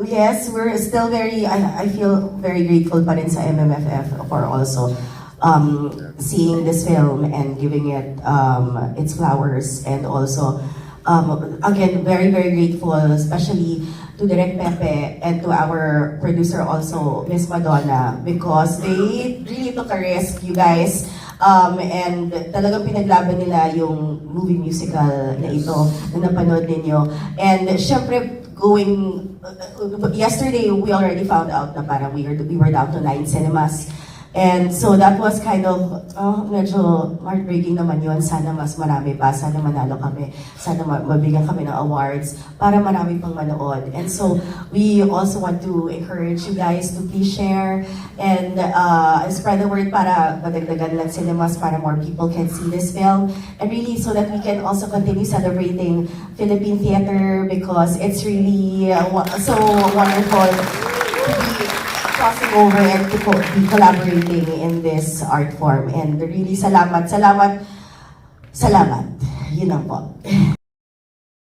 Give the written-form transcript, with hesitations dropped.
Yes, we're still I feel very grateful pa rin sa MMFF for also seeing this film and giving it its flowers, and also again very grateful especially to Direk Pepe and to our producer also Miss Madonna, because they really took a risk, you guys. And talagang pinaglaban nila yung movie musical na ito na napanood ninyo. And syempre, yesterday we already found out na parang we were down to 9 cinemas. And so that was kind of, medyo heartbreaking naman yun. Sana mas marami pa, sana manalo kami, sana mabigyan kami ng awards para marami pang manood. And so we also want to encourage you guys to please share and spread the word para madagdagan lang cinemas, para more people can see this film. And really so that we can also continue celebrating Philippine theater, because it's really so wonderful to be crossing over and to be collaborating in this art form. And really salamat. Yun lang po.